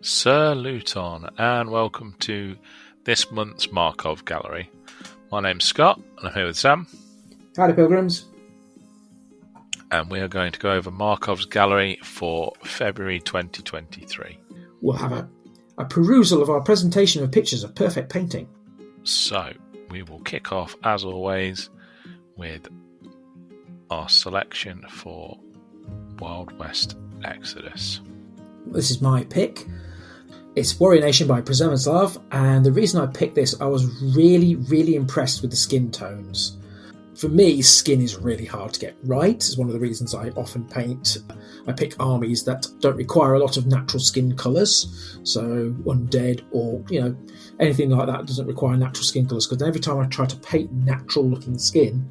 Sir Luton, and welcome to this month's Markov Gallery. My name's Scott, and I'm here with Sam. Howdy, Pilgrims. And we are going to go over Markov's Gallery for February 2023. We'll have a perusal of our presentation of pictures of perfect painting. So, we will kick off, as always, with our selection for Wild West Exodus. This is my pick. It's Warrior Nation by Przemysław, and the reason I picked this, I was really impressed with the skin tones. For me, skin is really hard to get right. It's one of the reasons I often paint. I pick armies that don't require a lot of natural skin colours, so undead or anything like that doesn't require natural skin colours, because every time I try to paint natural looking skin,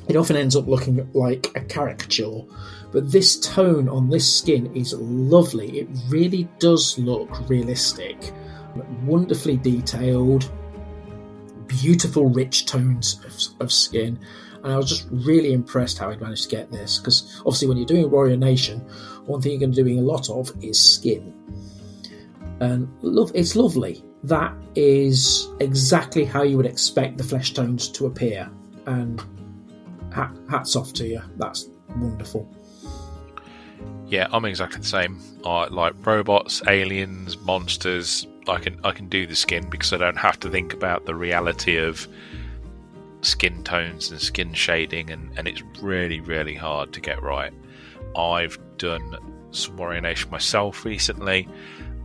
it often ends up looking like a caricature. But this tone on this skin is lovely. It really does look realistic. Wonderfully detailed, beautiful rich tones of skin. And I was just really impressed how he managed to get this, because obviously when you're doing Warrior Nation, one thing you're going to be doing a lot of is skin. And it's lovely. That is exactly how you would expect the flesh tones to appear. And hats off to you. That's wonderful. Yeah, I'm exactly the same. I like robots, aliens, monsters. I can do the skin because I don't have to think about the reality of skin tones and skin shading, and it's really hard to get right. I've done some Warrior Nation myself recently,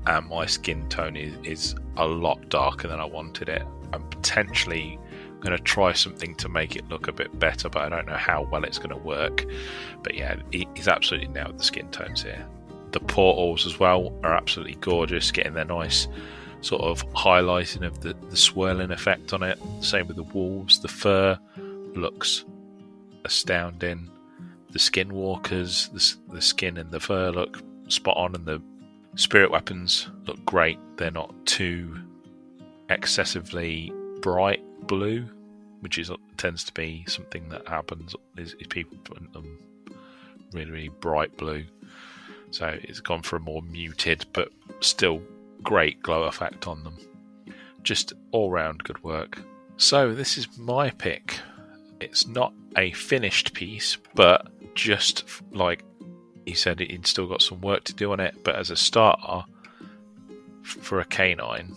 and my skin tone is a lot darker than I wanted it. I'm potentially going to try something to make it look a bit better, but I don't know how well it's going to work. But yeah, he's absolutely nailed the skin tones here. The portals as well are absolutely gorgeous, getting their nice sort of highlighting of the swirling effect on it. Same with the wolves. The fur looks astounding. The skinwalkers, the skin and the fur look spot on, and the spirit weapons look great. They're not too excessively bright blue, which tends to be something that happens is people put them really bright blue. So it's gone for a more muted but still great glow effect on them. Just all round good work. So this is my pick. It's not a finished piece, but just like he said, he'd still got some work to do on it, but as a starter for a canine,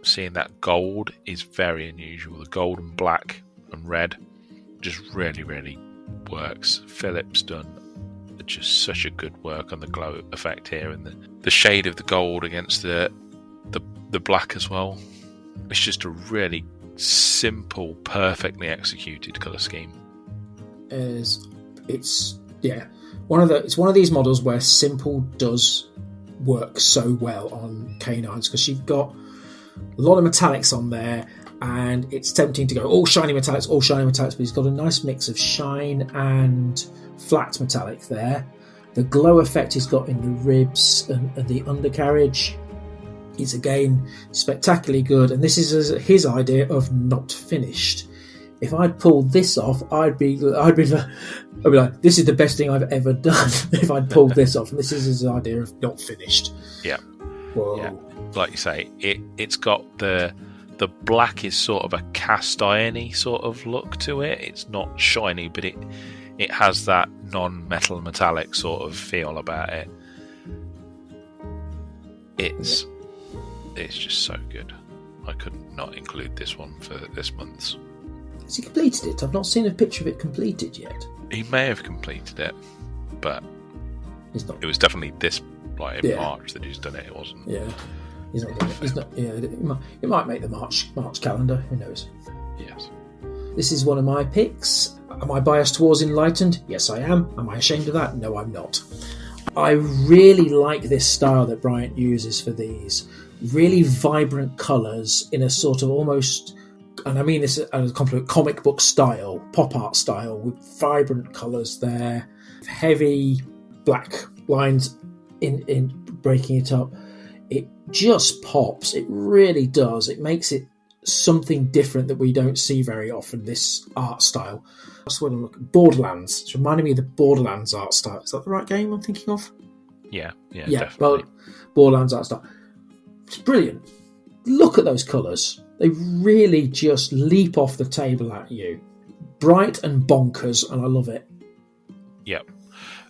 seeing that gold is very unusual. The gold and black and red just really works. Philip's done just such a good work on the glow effect here, and the shade of the gold against the black as well. It's just a really simple, perfectly executed colour scheme. It's one of these models where simple does work so well on canines, because you've got a lot of metallics on there, and it's tempting to go all shiny metallics, but he's got a nice mix of shine and flat metallic there. The glow effect he's got in the ribs and the undercarriage is again spectacularly good, and this is his idea of not finished. If I'd pulled this off, I'd be like, this is the best thing I've ever done. If I'd pulled this off, and this is his idea of not finished. Yeah. Whoa. Yeah. Like you say, it's got the black is sort of a cast irony sort of look to it. It's not shiny, but it has that non-metal metallic sort of feel about it. It's just so good. I could not include this one for this month's. Has he completed it? I've not seen a picture of it completed yet. He may have completed it, but it was definitely this in March that he's done it. It wasn't. Yeah. He's not doing it. He's not. Yeah, it might make the March calendar. Who knows? Yes. This is one of my picks. Am I biased towards Enlightened? Yes, I am. Am I ashamed of that? No, I'm not. I really like this style that Bryant uses for these. Really vibrant colours in a sort of almost, and I mean this as a compliment, comic book style, pop art style, with vibrant colours there. Heavy black lines in breaking it up. It just pops. It really does. It makes it something different that we don't see very often, this art style. That's what I'm looking at. Borderlands. It's reminding me of the Borderlands art style. Is that the right game I'm thinking of? Yeah, definitely. Well, Borderlands art style. It's brilliant. Look at those colours. They really just leap off the table at you. Bright and bonkers, and I love it. Yep.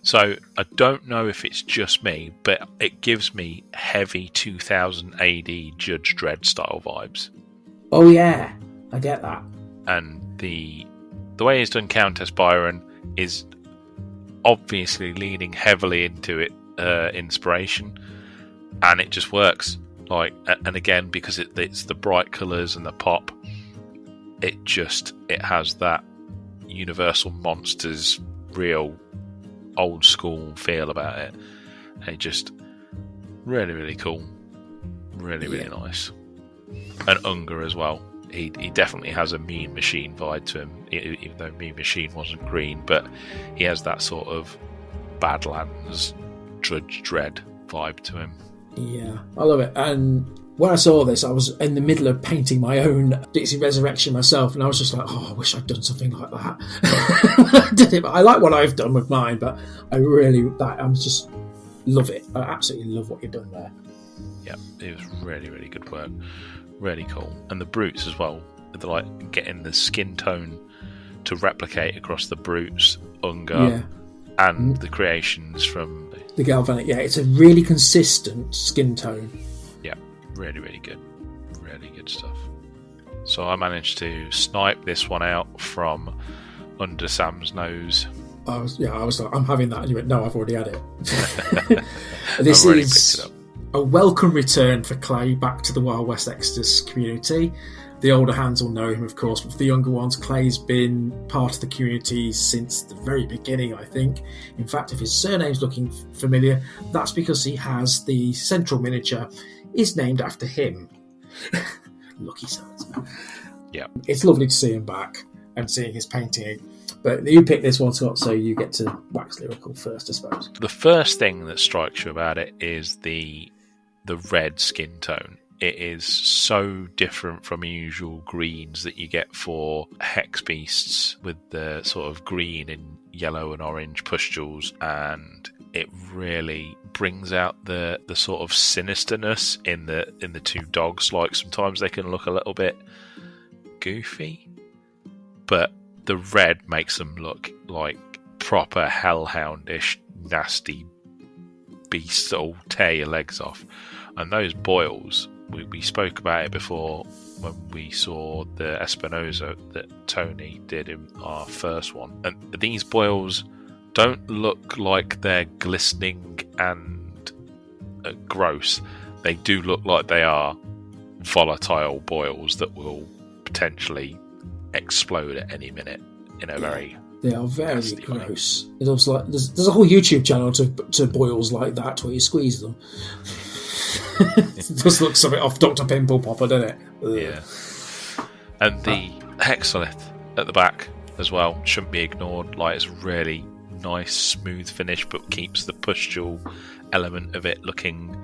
So I don't know if it's just me, but it gives me heavy 2000 AD Judge Dredd style vibes. Oh yeah, I get that. And the way he's done Countess Byron is obviously leaning heavily into it inspiration, and it just works. Like, and again, because it's the bright colours and the pop, it has that Universal Monsters real old school feel about it, and it just really, really cool, really nice. And Unger as well. He definitely has a Mean Machine vibe to him, even though Mean Machine wasn't green, but he has that sort of Badlands Judge Dredd vibe to him. Yeah, I love it. And when I saw this, I was in the middle of painting my own Dixie Resurrection myself, and I was just like, oh, I wish I'd done something like that. I did it. I like what I've done with mine, but I just love it. I absolutely love what you've done there. Yeah, it was really, really good work. Really cool. And the brutes as well. They're like getting the skin tone to replicate across the brutes, Unger, and the creations from the Galvanic. Yeah, it's a really consistent skin tone. Yeah, really, really good. Really good stuff. So I managed to snipe this one out from under Sam's nose. I was like, I'm having that, and you went, no, I've already had it. This is picked it up. A welcome return for Clay back to the Wild West Exodus community. The older hands will know him, of course, but for the younger ones, Clay's been part of the community since the very beginning, I think. In fact, if his surname's looking familiar, that's because he has the central miniature is named after him. Lucky sons. Yeah. It's lovely to see him back and seeing his painting. But you picked this one, Scott, so you get to wax lyrical first, I suppose. The first thing that strikes you about it is the red skin tone. It is so different from usual greens that you get for hex beasts with the sort of green and yellow and orange pustules, and it really brings out the sort of sinisterness in the two dogs. Like, sometimes they can look a little bit goofy, but the red makes them look like proper hellhoundish, nasty beasts that'll tear your legs off. And those boils, we spoke about it before when we saw the Espinosa that Tony did in our first one. And these boils don't look like they're glistening and gross. They do look like they are volatile boils that will potentially explode at any minute in a very... They are very gross. It looks like there's a whole YouTube channel to boils like that where you squeeze them. It does look something off Dr. Pimple Popper, doesn't it? Ugh. Yeah. And the hexalith at the back as well shouldn't be ignored. Like, it's really nice, smooth finish, but keeps the pustule element of it looking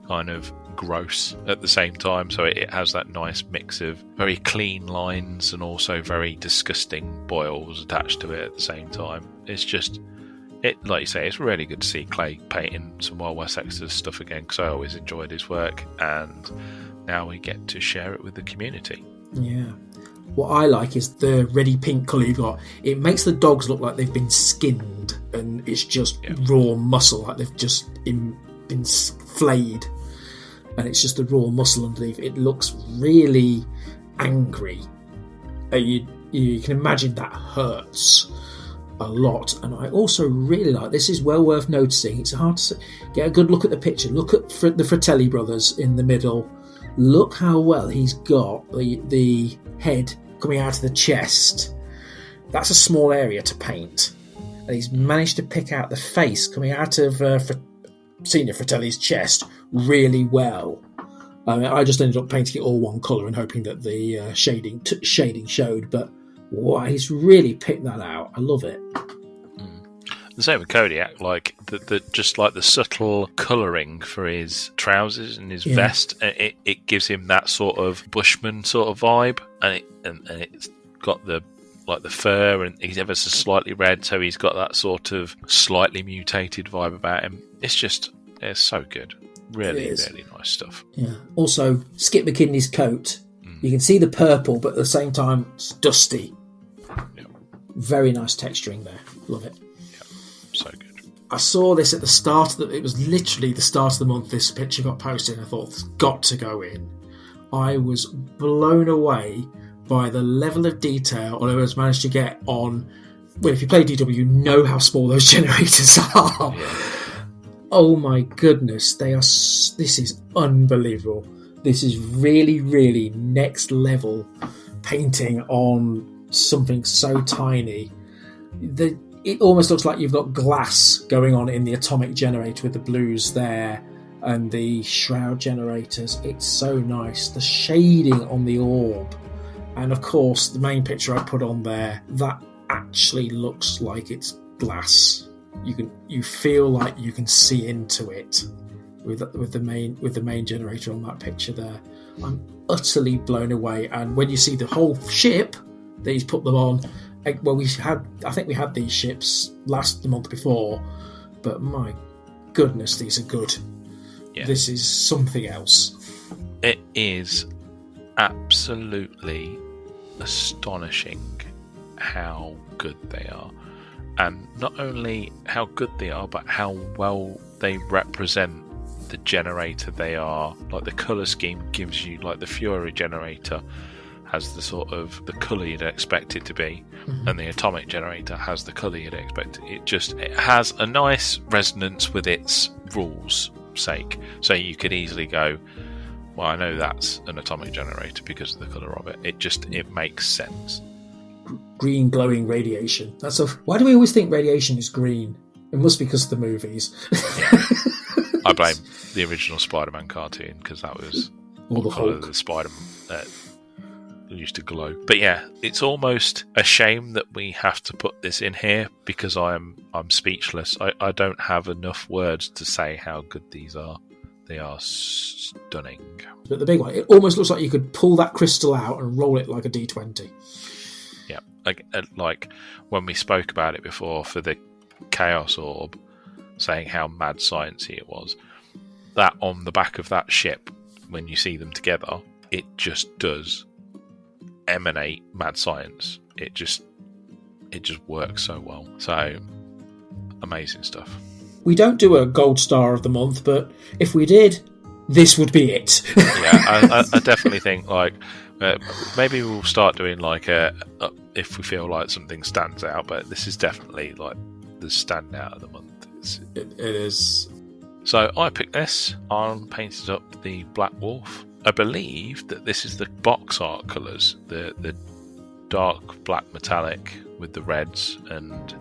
kind of gross at the same time. So it has that nice mix of very clean lines and also very disgusting boils attached to it at the same time. It's just... like you say, it's really good to see Clay painting some Wild West Exodus stuff again, because I always enjoyed his work, and now we get to share it with the community. Yeah. What I like is the reddy pink colour you've got. It makes the dogs look like they've been skinned, and it's just raw muscle, like they've just been flayed, and it's just the raw muscle underneath. It looks really angry. You can imagine that hurts a lot. And I also really like, this is well worth noticing, it's hard to get a good look at the picture. Look at the Fratelli brothers in the middle. Look how well he's got the head coming out of the chest. That's a small area to paint, and he's managed to pick out the face coming out of Senior Fratelli's chest really well. I just ended up painting it all one colour and hoping that the shading showed, but wow, he's really picked that out. I love it. The same with Kodiak, like just like the subtle colouring for his trousers and his vest, it gives him that sort of bushman sort of vibe, and it's got the fur, and he's ever so slightly red, so he's got that sort of slightly mutated vibe about him. It's so good. Really, really nice stuff. Yeah. Also, Skip McKinley's coat. You can see the purple, but at the same time, it's dusty. Yep. Very nice texturing there. Love it. Yep. So good. I saw this at the start of it was literally the start of the month this picture got posted, and I thought, it's got to go in. I was blown away by the level of detail I was managed to get on. Well, if you play DW, you know how small those generators are. Yeah. Oh my goodness, they are. This is unbelievable. This is really, really next level painting on something so tiny. It almost looks like you've got glass going on in the atomic generator with the blues there and the shroud generators. It's so nice. The shading on the orb. And of course, the main picture I put on there, that actually looks like it's glass. You feel like you can see into it with the main generator on that picture there. I'm utterly blown away. And when you see the whole ship that he's put them on, well, I think we had these ships the month before, but my goodness, these are good. Yeah. This is something else. It is absolutely astonishing how good they are. And not only how good they are, but how well they represent the generator they are. Like the colour scheme gives you, like the Fury generator has the sort of the colour you'd expect it to be, and the atomic generator has the colour you'd expect it. It has a nice resonance with its rules sake. So you could easily go, well, I know that's an atomic generator because of the colour of it. It makes sense. Green glowing radiation. Why do we always think radiation is green? It must be because of the movies. I blame the original Spider-Man cartoon because that was all the Hulk. The Spider-Man used to glow. But yeah, it's almost a shame that we have to put this in here because I'm speechless. I don't have enough words to say how good these are. They are stunning. But the big one, it almost looks like you could pull that crystal out and roll it like a D20. Yeah, like when we spoke about it before for the Chaos Orb, saying how mad sciencey it was. That on the back of that ship, when you see them together, it just does emanate mad science. It just works so well. So amazing stuff. We don't do a gold star of the month, but if we did, this would be it. Yeah, I definitely think maybe we'll start doing if we feel like something stands out, but this is definitely like the standout of the month. It is. So I picked this. I painted up the Black Wolf. I believe that this is the box art colours, the dark black metallic with the reds and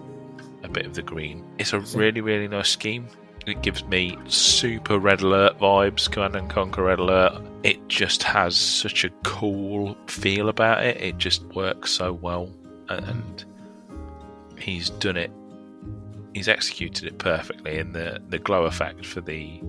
a bit of the green. It's a really, really nice scheme. It gives me super Red Alert vibes, Command & Conquer Red Alert. It just has such a cool feel about it. It just works so well. And he's done it. He's executed it perfectly. And the glow effect for the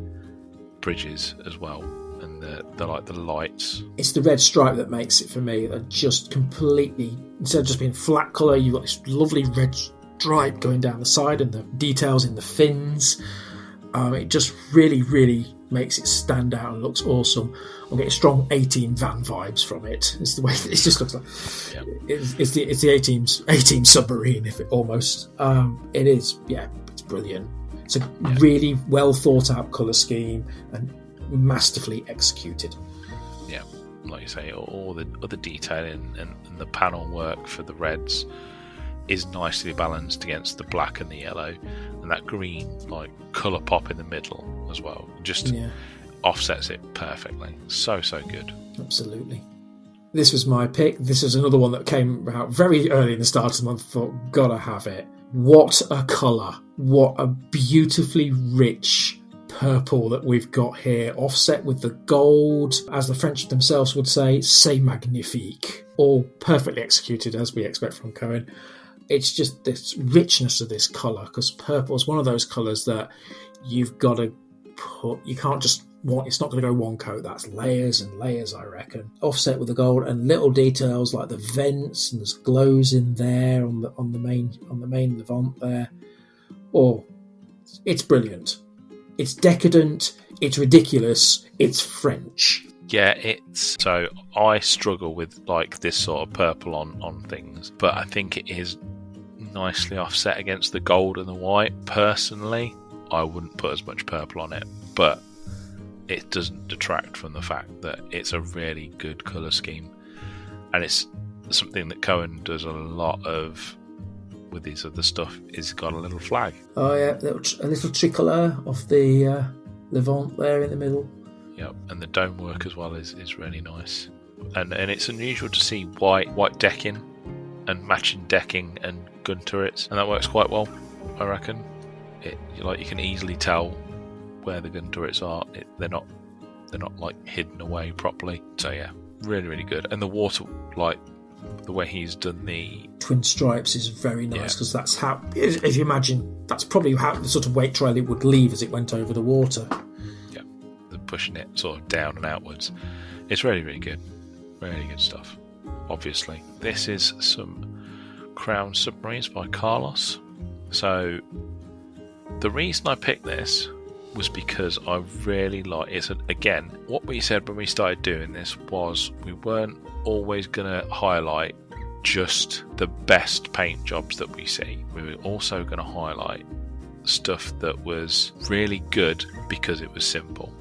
bridges as well. And the lights. It's the red stripe that makes it for me. Just completely, instead of just being flat colour, you've got this lovely red stripe going down the side and the details in the fins. It just really, really makes it stand out and looks awesome. I'm getting strong A-Team van vibes from it. It's the way it just looks like. Yeah. It's the A-Team submarine, if it almost. It is. Yeah, it's brilliant. It's a really well thought out colour scheme and masterfully executed. Yeah, like you say, all the detailing and the panel work for the reds is nicely balanced against the black and the yellow, and that green colour pop in the middle as well just offsets it perfectly. So good. Absolutely. This was my pick. This is another one that came out very early in the start of the month. I thought, gotta have it. What a colour. What a beautifully rich purple that we've got here, offset with the gold, as the French themselves would say, c'est magnifique. All perfectly executed as we expect from Cohen. It's just this richness of this colour, because purple is one of those colours that you've got to put, you can't just want, it's not going to go one coat, that's layers and layers, I reckon. Offset with the gold and little details like the vents, and there's glows in there on the main Levant there. Oh, it's brilliant. It's decadent, it's ridiculous, it's French. Yeah, so I struggle with like this sort of purple on things, but I think it is nicely offset against the gold and the white. Personally, I wouldn't put as much purple on it, but it doesn't detract from the fact that it's a really good colour scheme, and it's something that Cohen does a lot of with his other stuff. Is got a little flag. Oh yeah, a little tricolour off the Levant there in the middle. Yep, and the dome work as well is really nice, and it's unusual to see white decking and matching decking and gun turrets, and that works quite well, I reckon. You can easily tell where the gun turrets are. They're not like hidden away properly. So yeah, really really good. And the water, like the way he's done the twin stripes, is very nice, because that's how, as you imagine, that's probably how the sort of weight trail it would leave as it went over the water. Yeah, the pushing it sort of down and outwards. It's really really good, really good stuff. Obviously, this is some Crown Submarines by Carlos. So the reason I picked this was because I really like it. Again, what we said when we started doing this was we weren't always going to highlight just the best paint jobs that we see. We were also going to highlight stuff that was really good because it was simple.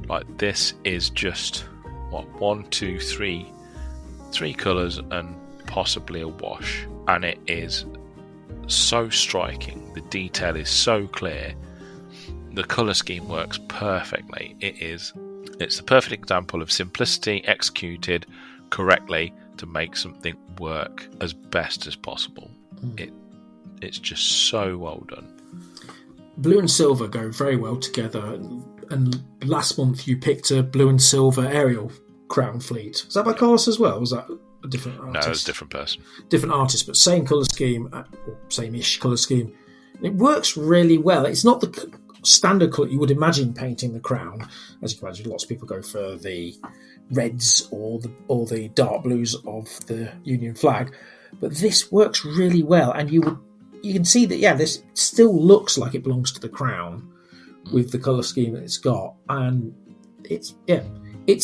Like this is just three colours and possibly a wash, and it is so striking. The detail is so clear. The colour scheme works perfectly. It's the perfect example of simplicity executed correctly to make something work as best as possible. It's just so well done. Blue and silver go very well together, and last month you picked a blue and silver aerial Crown fleet. Was that by Carlos as well? Or was that a different artist? No, it's a different person. Different artist, but same colour scheme, or same-ish colour scheme. It works really well. It's not the standard colour you would imagine painting the Crown. As you can imagine, lots of people go for the reds or the dark blues of the Union flag, but this works really well, and you can see that this still looks like it belongs to the Crown with the colour scheme that it's got, and it's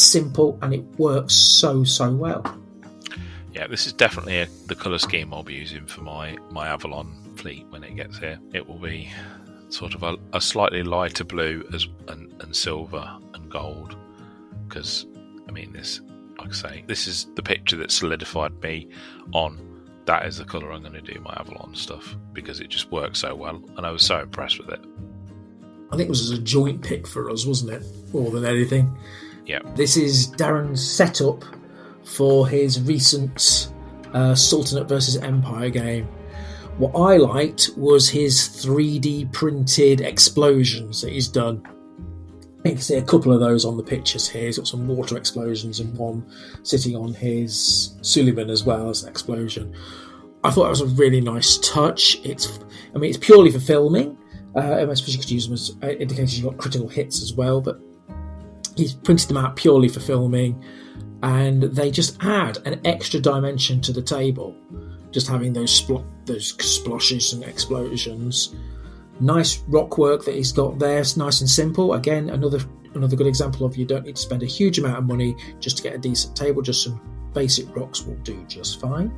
simple and it works so well. Yeah, this is definitely the colour scheme I'll be using for my Avalon fleet when it gets here. It will be sort of a slightly lighter blue and silver and gold, because I mean, this, like I say, this is the picture that solidified me on that is the colour I'm going to do my Avalon stuff, because it just works so well and I was so impressed with it. I think it was a joint pick for us, wasn't it, more than anything? Yeah. This is Darren's setup for his recent Sultanate Vs Empire game. What I liked was his 3D printed explosions that he's done. You can see a couple of those on the pictures here. He's got some water explosions and one sitting on his Suleiman as well as an explosion. I thought that was a really nice touch. It's purely for filming. I suppose you could use them as indicators you've got critical hits as well, but he's printed them out purely for filming, and they just add an extra dimension to the table, just having those splashes and explosions. Nice rock work that he's got there. It's nice and simple. Again, another good example of you don't need to spend a huge amount of money just to get a decent table. Just some basic rocks will do just fine.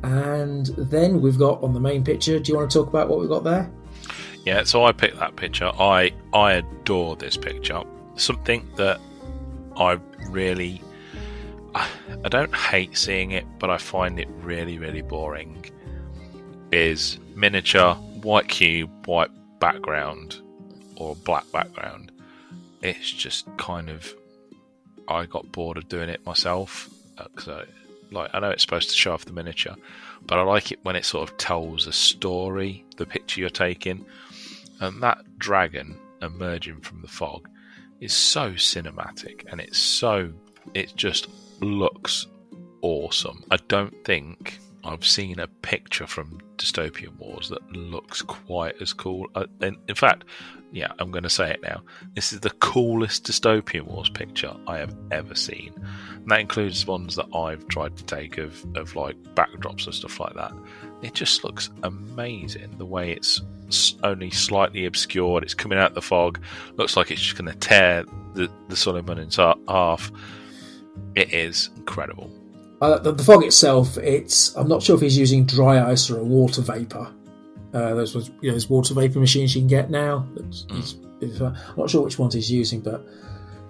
And then we've got on the main picture, do you want to talk about what we've got there? Yeah, so I picked that picture. I adore this picture. Something that I don't hate seeing it, but I find it really, really boring, is miniature, white cube, white background, or black background. It's just kind of, I got bored of doing it myself. So, I know it's supposed to show off the miniature, but I like it when it sort of tells a story, the picture you're taking. And that dragon emerging from the fog is so cinematic, and it just looks awesome. I don't think I've seen a picture from Dystopian Wars that looks quite as cool. In fact, yeah, I'm going to say it now. This is the coolest Dystopian Wars picture I have ever seen. And that includes ones that I've tried to take of like backdrops and stuff like that. it just looks amazing. The way it's only slightly obscured, it's coming out the fog, looks like it's just going to tear the Suleiman in half. It is incredible. The fog itself, I'm not sure if he's using dry ice or a water vapour. Those water vapour machines you can get now. I'm not sure which ones he's using, but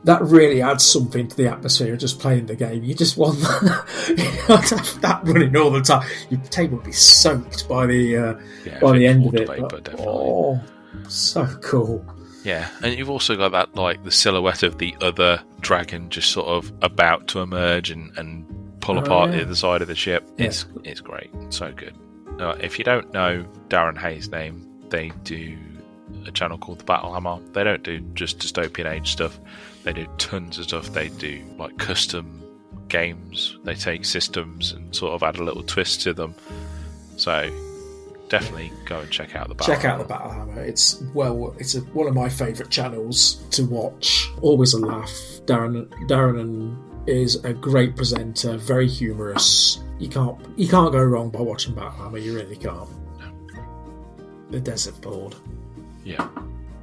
that really adds something to the atmosphere of just playing the game. You just want that running all the time. Your table would be soaked by the end of it. But, so cool. Yeah, and you've also got that, like, the silhouette of the other dragon just sort of about to emerge and pull apart the other side of the ship. Yeah. It's great. It's so good. If you don't know Darren Hayes' name, they do a channel called The Battle Hammer. They don't do just Dystopian Age stuff. They do tons of stuff. They do, like, custom games. They take systems and sort of add a little twist to them. So definitely go and check out The Battle Hammer. Check out The Battle Hammer. It's one of my favourite channels to watch. Always a laugh. Darren is a great presenter, very humorous. You can't go wrong by watching Battle Hammer. You really can't. The Desert Board. Yeah.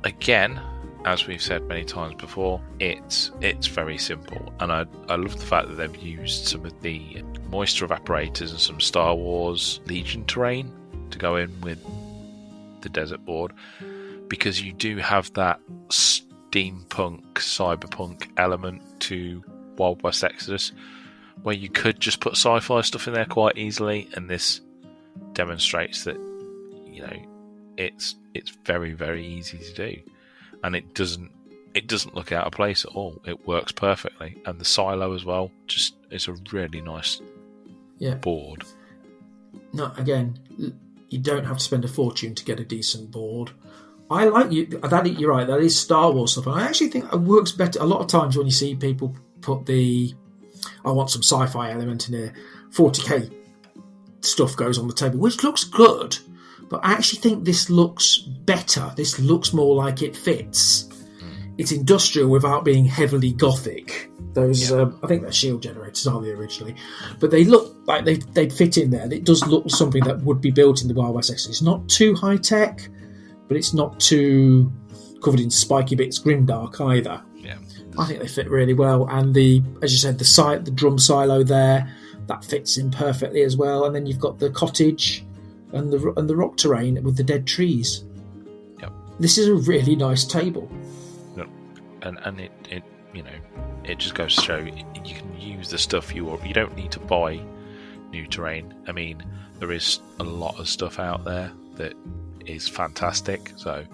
Again, as we've said many times before, it's very simple, and I love the fact that they've used some of the moisture evaporators and some Star Wars Legion terrain to go in with the Desert Board, because you do have that steampunk, cyberpunk element to Wild West Exodus, where you could just put sci-fi stuff in there quite easily, and this demonstrates that, you know, it's very, very easy to do, and it doesn't look out of place at all. It works perfectly, and the silo as well. Just, it's a really nice board. No, again, you don't have to spend a fortune to get a decent board. I like you. You're right. That is Star Wars stuff, and I actually think it works better. A lot of times when you see people put I want some sci-fi element in here, 40k stuff goes on the table, which looks good. But I actually think this looks better. This looks more like it fits. It's industrial without being heavily gothic. Those, I think they're shield generators, aren't they, originally? But they look like they'd fit in there. It does look something that would be built in the Wild West Exodus. It's not too high-tech, but it's not too covered in spiky bits grimdark either. Yeah. I think they fit really well. And as you said, the drum silo there, that fits in perfectly as well. And then you've got the cottage and the rock terrain with the dead trees. Yep. This is a really nice table. Yep. And it you know, it just goes to show you can use the stuff you don't need to buy new terrain. I mean, there is a lot of stuff out there that is fantastic, so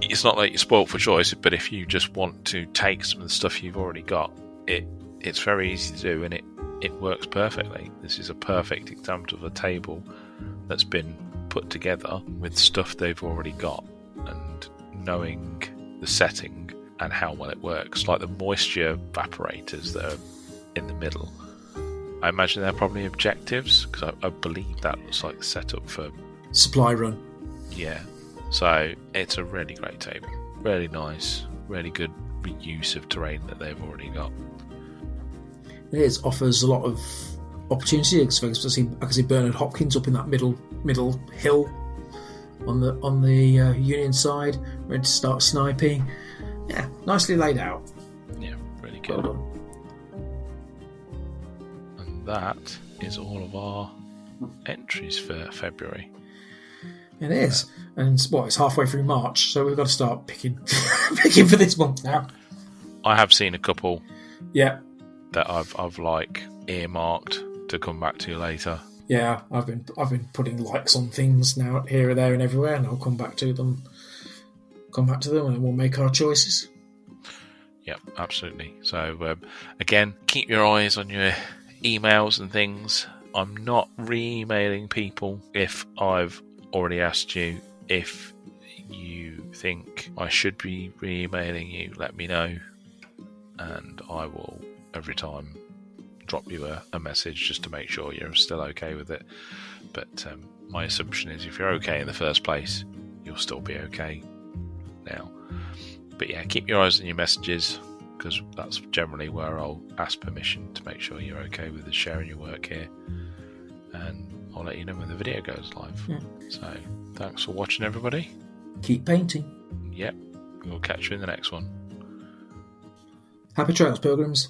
it's not like you're spoilt for choice, but if you just want to take some of the stuff you've already got, it's very easy to do, and it works perfectly. This is a perfect example of a table that's been put together with stuff they've already got, and knowing the setting and how well it works. Like the moisture evaporators that are in the middle, I imagine they're probably objectives, because I believe that looks like the setup for supply run. Yeah, so it's a really great table, really nice, really good reuse of terrain that they've already got. It offers a lot of opportunity. I can see Bernard Hopkins up in that middle hill on the Union side, ready to start sniping. Yeah, nicely laid out. Yeah, really good. Well done. And that is all of our entries for February. It is, and it's halfway through March, so we've got to start picking for this month now. I have seen a couple. Yeah. That I've like earmarked to come back to later. Yeah, I've been putting likes on things now here and there and everywhere, and I'll come back to them, and we'll make our choices. Yep, absolutely. So again, keep your eyes on your emails and things. I'm not re-emailing people if I've already asked you. If you think I should be re-emailing you, let me know, and I will every time drop you a message just to make sure you're still okay with it. But my assumption is if you're okay in the first place, you'll still be okay now. But yeah, keep your eyes on your messages, because that's generally where I'll ask permission to make sure you're okay with us sharing your work here. And I'll let you know when the video goes live. Yeah. So, thanks for watching, everybody. Keep painting. Yep, we'll catch you in the next one. Happy trails, pilgrims.